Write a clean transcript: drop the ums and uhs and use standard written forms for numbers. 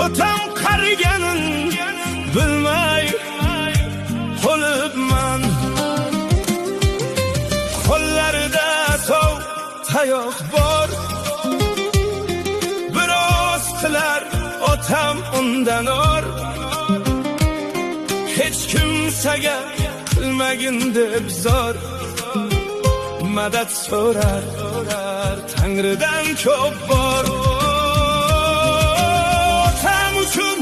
otam qariganin bilmay qolibman. Qo'llarida sov tayoq bor, biroz qilar otam undan or. Hech kimsaga qilmagin deb zor, madad so'rar Tangridan ko'p bor. Otam uchun